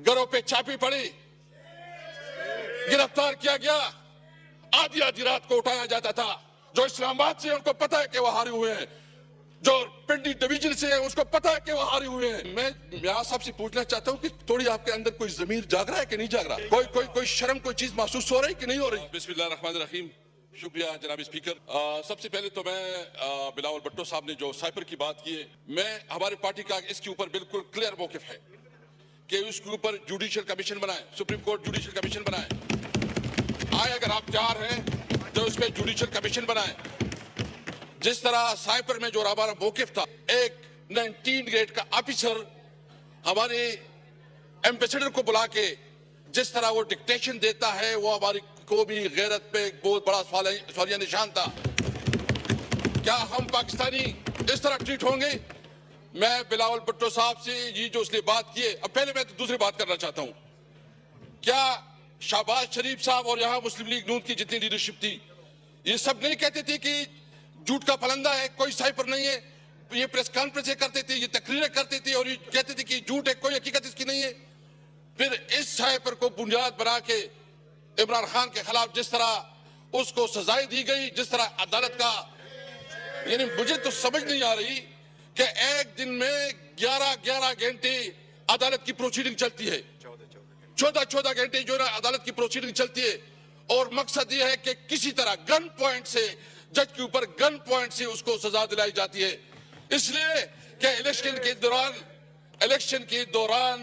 घरों पे छापी पड़ी, गिरफ्तार किया गया, आधी आधी रात को उठाया जाता था। जो इस्लामाबाद से उनको पता है कि वो हारे हुए हैं, जो पिंडी डिवीजन से है उसको पता है कि वो हारे हुए हैं। मैं यहाँ सबसे पूछना चाहता हूँ कि थोड़ी आपके अंदर कोई जमीर जाग रहा है कि नहीं जाग रहा? कोई शर्म, कोई चीज महसूस हो रही कि नहीं हो रही? बिस्मिल्लाहिर्रहमानिर्रहीम। शुक्रिया जनाब स्पीकर। सबसे पहले तो मैं बिलावल भुट्टो साहब ने जो साइबर की बात की है, मैं हमारी पार्टी का इसके ऊपर बिल्कुल क्लियर मौकिफ है कि उसके ऊपर जुडिशियल कमीशन बनाए, सुप्रीम कोर्ट जुडिशियल कमीशन बनाए। आए अगर आप तैयार हैं तो उसमें जुडिशियल कमीशन बनाए। जिस तरह साइबर में जो हमारा मौकिफ था, एक 19 ग्रेड का ऑफिसर हमारे एम्बेसडर को बुला के जिस तरह वो डिक्टेशन देता है, वो हमारी कौमी गैरत पे एक बहुत बड़ा सवालिया निशान था। क्या हम पाकिस्तानी इस तरह ट्रीट होंगे? मैं बिलावल भुट्टो साहब से ये जो उसने बात की है, अब पहले मैं तो दूसरी बात करना चाहता हूं। क्या शहबाज शरीफ साहब और यहां मुस्लिम लीग नून की जितनी लीडरशिप थी, ये सब नहीं कहते थे कि झूठ का फलंदा है, कोई साइफर नहीं है? ये प्रेस कॉन्फ्रेंस करते थे, ये तकरीरें करते थे और ये कहते थे कि झूठ है, कोई हकीकत इसकी नहीं है। फिर इस साइफर को बुनियाद बना के इमरान खान के खिलाफ जिस तरह उसको सजाएं दी गई, जिस तरह अदालत का, यानी मुझे तो समझ नहीं आ रही कि एक दिन में 11-11 घंटे अदालत की प्रोसीडिंग चलती है, 14-14 घंटे जो है अदालत की प्रोसीडिंग चलती है, और मकसद यह है कि किसी तरह गन पॉइंट से, जज के ऊपर गन पॉइंट से उसको सजा दिलाई जाती है, इसलिए कि इलेक्शन के दौरान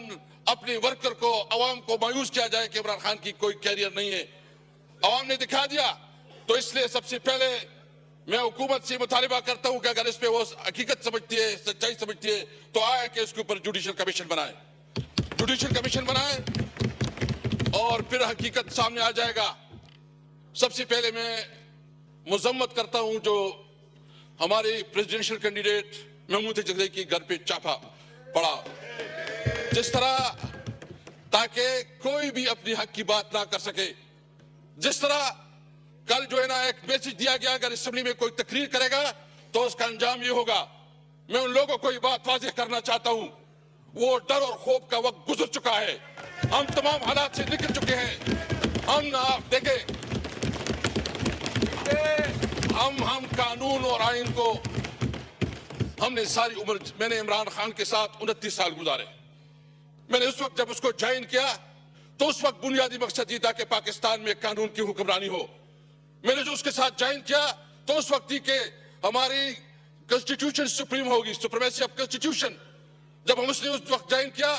अपने वर्कर को, अवाम को मायूस किया जाए कि इमरान खान की कोई कैरियर नहीं है। अवाम ने दिखा दिया। तो इसलिए सबसे पहले मैं हुकूमत से मुतालिबा करता हूं कि अगर इस पे वो हकीकत समझती है, सच्चाई समझती है, तो आए कि इसके ऊपर जुडिशियल कमीशन बनाए, जुडिशियल कमीशन बनाए और फिर हकीकत सामने आ जाएगा। सबसे पहले मैं मुजम्मत करता हूं जो हमारे प्रेसिडेंशियल कैंडिडेट महमूद जगदई की घर पे छापा पड़ा, जिस तरह ताकि कोई भी अपनी हक की बात ना कर सके। जिस तरह कल जो है ना एक मैसेज दिया गया, अगर असेंबली में कोई तकरीर करेगा तो उसका अंजाम ये होगा। मैं उन लोगों को ये बात वाज़ेह करना चाहता हूं, वो डर और खौफ का वक्त गुजर चुका है, हम तमाम हालात से निकल चुके हैं। हम ना देखें, हम कानून और आइन को, हमने सारी उम्र, मैंने इमरान खान के साथ 29 साल गुजारे। मैंने उस वक्त जब उसको ज्वाइन किया तो उस वक्त बुनियादी मकसद ये था कि पाकिस्तान में कानून की हुक्मरानी हो। मैंने जो उसके साथ ज्वाइन किया तो उस वक्त थी कि हमारी कॉन्स्टिट्यूशन सुप्रीम होगी, सुप्रीमेसी ऑफ कॉन्स्टिट्यूशन। जब हम उसने उस वक्त ज्वाइन किया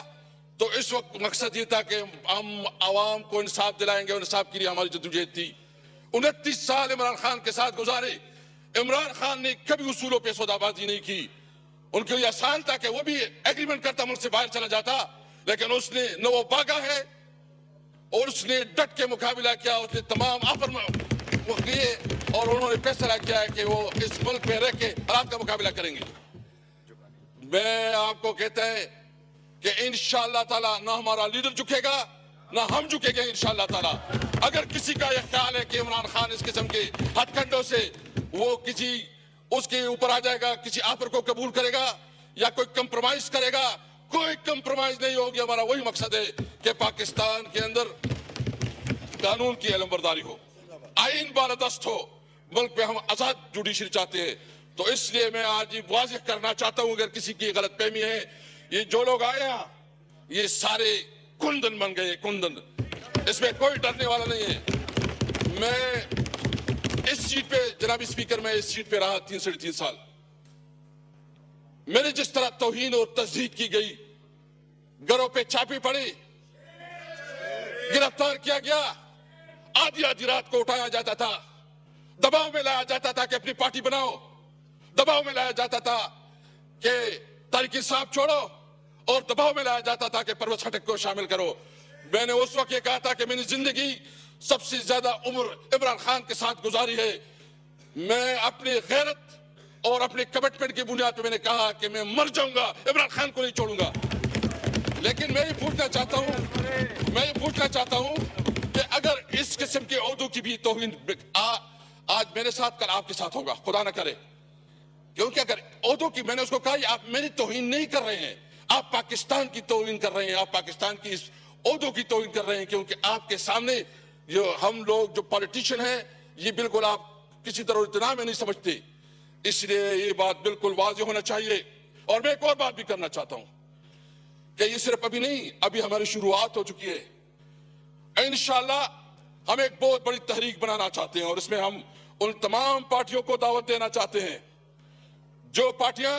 तो इस वक्त मकसद ये था कि हम आवाम को इंसाफ दिलाएंगे, और इंसाफ के लिए हमारी जद्दोजहद थी। 29 साल इमरान खान के साथ गुजारे। इमरान खान ने कभी उसूलों पर सौदाबाजी नहीं की। उनके लिए आसान था कि वो भी एग्रीमेंट करता, मुल्क से बाहर चला जाता, लेकिन उसने न वो भागा है और उसने डट के मुकाबला किया। उसने तमाम ऑफर किए और उन्होंने फैसला किया है कि वो इस मुल्क में रह के हालात का मुकाबला करेंगे। मैं आपको कहता है कि इंशाअल्लाह ताला ना हमारा लीडर झुकेगा ना हम झुकेंगे इंशाअल्लाह ताला। अगर किसी का यह ख्याल है कि इमरान खान इस किस्म के हथकंडों से वो किसी उसके ऊपर आ जाएगा, किसी ऑफर को कबूल करेगा या कोई कंप्रोमाइज करेगा, कोई कंप्रोमाइज नहीं होगी। हमारा वही मकसद है कि पाकिस्तान के अंदर कानून की अलमबरदारी हो, आईन बालादस्त हो, मुल्क में हम आजाद जुडिशरी चाहते हैं। तो इसलिए मैं आज ये वाज़ेह करना चाहता हूं, अगर किसी की गलतफहमी है, ये जो लोग आए हैं ये सारे कुंदन बन गए, कुंदन, इसमें कोई डरने वाला नहीं है। मैं इस सीट पे, जनाब स्पीकर, मैं इस सीट पे रहा 3-3.5 साल। मेरे जिस तरह तौहीन और तज़हीक की गई, घरों पे छापी पड़ी, गिरफ्तार किया गया, आधी आधी रात को उठाया जाता था, दबाव में लाया जाता था कि अपनी पार्टी बनाओ, दबाव में लाया जाता था कि तहरीक इंसाफ छोड़ो, और दबाव में लाया जाता था कि परवेज खटक को शामिल करो। मैंने उस वक्त ये कहा था कि मैंने जिंदगी सबसे ज्यादा उम्र इमरान खान के साथ गुजारी है। मैं अपनी गैरत और अपने कमिटमेंट की बुनियाद पर मैंने कहा कि मैं मर जाऊंगा, इमरान खान को नहीं छोड़ूंगा। लेकिन मैं ये पूछना चाहता हूं कि अगर इस किस्म के ओहदों की भी तौहीन आज मेरे साथ, कल आपके साथ होगा, खुदा ना करे। क्योंकि अगर ओहदों की, मैंने उसको कहा आप मेरी तौहीन नहीं कर रहे हैं, आप पाकिस्तान की तौहीन कर रहे हैं, आप पाकिस्तान की इस ओहदों की तौहीन कर रहे हैं, क्योंकि आपके सामने जो हम लोग जो पॉलिटिशियन हैं ये बिल्कुल आप किसी तरह इतना में नहीं समझते, इसलिए ये बात बिल्कुल वाज़ेह होना चाहिए। और मैं एक और बात भी करना चाहता हूं कि ये सिर्फ अभी नहीं, अभी हमारी शुरुआत हो चुकी है। इंशाअल्लाह हम एक बहुत बड़ी तहरीक बनाना चाहते हैं और इसमें हम उन तमाम पार्टियों को दावत देना चाहते हैं जो पार्टियां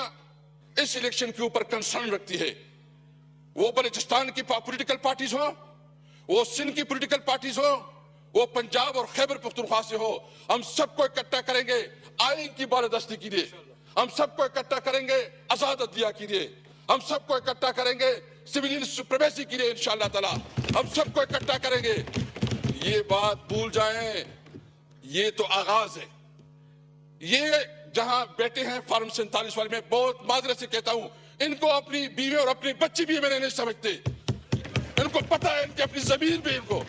इस इलेक्शन के ऊपर कंसर्न रखती है, वो बलूचिस्तान की पॉलिटिकल पार्टीज हो, वो सिंध की पॉलिटिकल पार्टीज हो, वो पंजाब और खैबर पख्तूनख्वा से हो। हम सबको इकट्ठा करेंगे आइन की बालादस्ती के लिए, हम सबको इकट्ठा करेंगे आजाद अदलिया के लिए, हम सबको इकट्ठा करेंगे सिविलियन सुप्रीमेसी के लिए इंशाअल्लाह ताला, हम सबको इकट्ठा करेंगे। ये बात भूल जाएं, ये तो आगाज है। ये जहां बैठे हैं फार्म 47 वाले, में बहुत माजरत से कहता हूं, इनको अपनी बीवी और अपनी बच्ची भी मैंने नहीं समझते। इनको पता है इनकी अपनी जमीन भी, इनको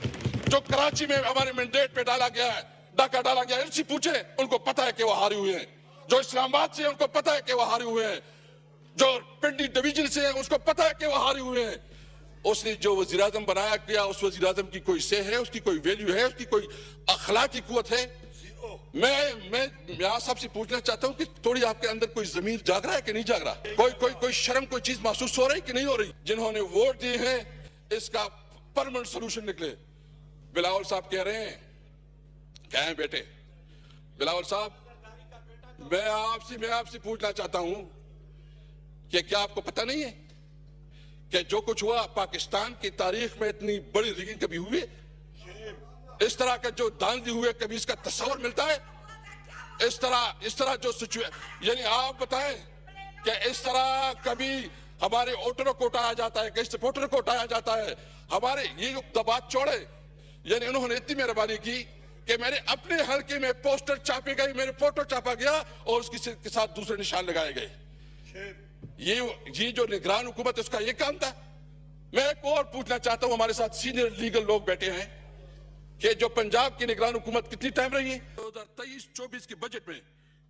जो कराची में हमारे मैंडेट पे डाला गया है, डाका डाला गया है, इनसे पूछे, उनको पता है कि वो हारे हुए हैं। जो इस्लामाबाद से उनको पता है कि वो हारे हुए हैं, जो पिंडी डिवीजन से है उसको पता है कि वो हारे हुए हैं। उसने जो वजीर आजम बनाया गया, उस वजीर आजम की कोई से है, उसकी कोई वैल्यू है, उसकी कोई अखलाकी कुव्वत है? मैं आप सबसे पूछना चाहता हूं कि थोड़ी आपके अंदर कोई जमीर जाग रहा है कि नहीं जाग रहा? कोई शर्म, कोई चीज महसूस हो रही कि नहीं हो रही? जिन्होंने वोट दिए हैं इसका परमानेंट सोल्यूशन निकले। बिलावल साहब कह रहे हैं, क्या है बेटे बिलावल साहब, मैं आपसे पूछना चाहता हूं कि क्या आपको पता नहीं है कि जो कुछ हुआ पाकिस्तान की तारीख में इतनी बड़ी रिगिंग कभी हुई है? इस तरह के जो धांधली हुए कभी इसका तस्वर मिलता है? इस तरह जो सिचुएशन, यानी आप बताएं कि इस तरह कभी हमारे वोटरों को उठाया जाता है, किस वोटर को उठाया जाता है? हमारे ये दबाव छोड़े, यानी उन्होंने इतनी मेहरबानी की कि मेरे अपने हल्के में पोस्टर छापे गए, मेरे फोटो छापा गया और उसके साथ दूसरे निशान लगाए गए। ये जो निगरान हुकूमत है उसका ये काम था। मैं एक और पूछना चाहता हूं, हमारे साथ सीनियर लीगल लोग बैठे हैं, कि जो पंजाब की निगरान हुकूमत कितनी टाइम रही है 2023-24 के बजट में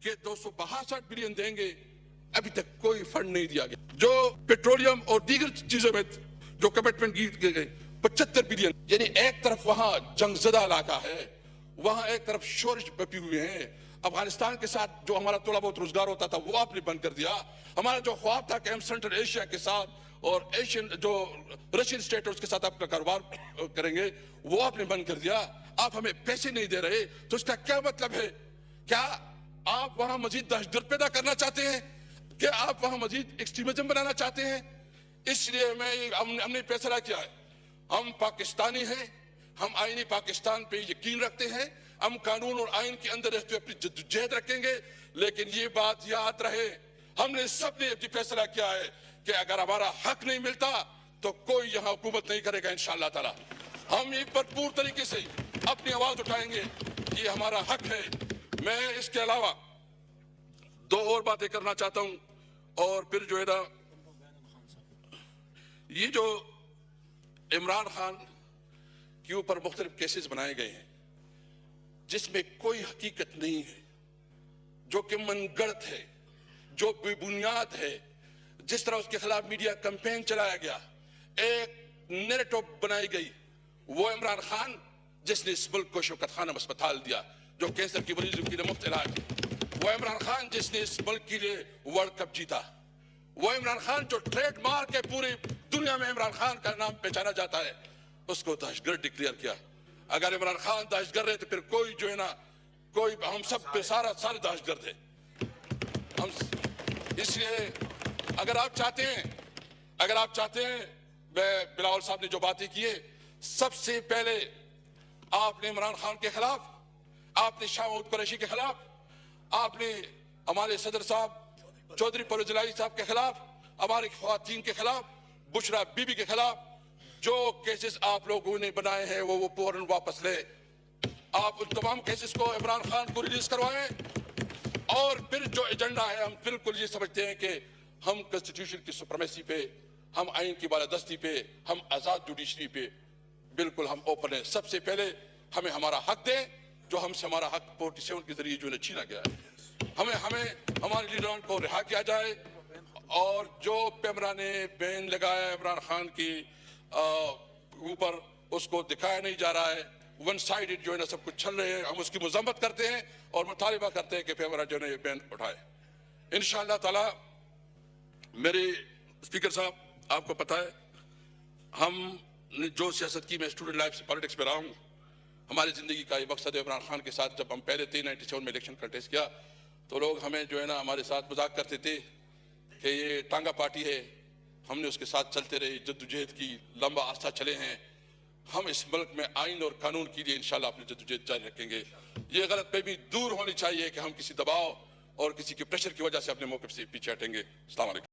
कि 262 बिलियन देंगे, अभी तक कोई फंड नहीं दिया गया। जो पेट्रोलियम और दीगर चीजों में जो कमिटमेंट किए गए 75 बिलियन, यानी एक तरफ वहां जंगजदा इलाका है, वहां एक तरफ शोरश बपी हुए हैं। अफगानिस्तान के साथ जो हमारा थोड़ा बहुत रोजगार होता था वो आपने बंद कर दिया। हमारा जो ख्वाब था कि हम सेंट्रल एशिया के साथ और एशियन जो रशियन स्टेट उसके साथ अपना कारोबार करेंगे, वो आपने बंद कर दिया। आप हमें पैसे नहीं दे रहे, तो इसका क्या मतलब है? क्या आप वहां मजीद दहशतगर्द पैदा करना चाहते हैं? क्या आप वहां मजीद एक्सट्रीमिज्म बनाना चाहते हैं? इसलिए हमने फैसला किया है, हम पाकिस्तानी हैं, हम आईनी पाकिस्तान पे यकीन रखते हैं, हम कानून और आइन के अंदर रहते हुए अपनी जद्दोजहद रखेंगे। लेकिन ये बात याद रहे, हमने सबने फैसला किया है कि अगर हमारा हक नहीं मिलता तो कोई यहां हुकूमत नहीं करेगा इंशाअल्लाह ताला। हम ये भरपूर तरीके से अपनी आवाज उठाएंगे, ये हमारा हक है। मैं इसके अलावा दो और बातें करना चाहता हूं, और फिर जो है ना, ये जो इमरान खान के ऊपर मुख्तलिफ केसेस बनाए गए हैं जिसमें कोई हकीकत नहीं है, जो कि मनगढ़ंत है, जो बेबुनियाद है, जिस तरह उसके खिलाफ मीडिया कैंपेन चलाया गया, एक नैरेटिव बनाई गई, वो इमरान खान जिसने इस मुल्क को शौकत खानम अस्पताल दिया जो कैंसर की मरीजों के लिए मुफ्त इलाज, वो इमरान खान जिसने इस मुल्क के लिए वर्ल्ड कप जीता, वो इमरान खान जो ट्रेडमार्क है पूरी दुनिया में इमरान खान का नाम पहचाना जाता है, उसको दहशतगर्द डिक्लेयर किया। अगर इमरान खान दहशतगर्द है तो फिर कोई जो है ना, कोई हम सब पे सारे दहशतगर्द है। हम इसलिए अगर आप चाहते हैं बिलावल साहब ने जो बातें की है, सबसे पहले आपने इमरान खान के खिलाफ, आपने शाह महमूद कुरैशी के खिलाफ, आपने हमारे सदर साहब चौधरी परवेज इलाही साहब के खिलाफ, हमारी ख्वातीन के खिलाफ, बुशरा बीबी के खिलाफ जो केसेस आप लोगों ने बनाए हैं वो फौरन वापस ले। आप उन तमाम केसेस को इमरान खान को रिलीज करवाएं। और फिर जो एजेंडा है, हम बिल्कुल ये समझते हैं कि हम कॉन्स्टिट्यूशन की सुप्रीमेसी पे, हम आइन की बालादस्ती पे, हम आजाद जुडिशरी पे बिल्कुल हम ओपन है। सबसे पहले हमें हमारा हक दें, जो हमसे हमारा हक 47 के जरिए जो छीना गया है, हमें हमारे लीडरों को रिहा किया जाए। और जो पैमरा ने बैन लगाया इमरान खान की ऊपर ऊपर उसको दिखाया नहीं जा रहा है, वन साइडेड जो है ना सब कुछ चल रहे हैं, हम उसकी मजम्मत करते हैं और मुतालिबा करते हैं कि फिर हमारा जो है ये बैन उठाए इंशाअल्लाह ताला। मेरे स्पीकर साहब, आपको पता है हम जो सियासत की, मैं स्टूडेंट लाइफ से पॉलिटिक्स में रहा हूँ, हमारी जिंदगी का ये मकसद है। इमरान खान के साथ जब हम पहले 97 में इलेक्शन कंटेस्ट किया तो लोग हमें जो है ना हमारे साथ मजाक करते थे कि ये टांगा पार्टी है, हमने उसके साथ चलते रहे, जद्दोजहद की लंबा आस्था चले हैं। हम इस मुल्क में आइन और कानून के लिए इंशाल्लाह अपनी जद्दोजहद जारी रखेंगे। ये गलतफहमी दूर होनी चाहिए कि हम किसी दबाव और किसी के प्रेशर की वजह से अपने मौके से पीछे हटेंगे। अस्सलाम वालेकुम।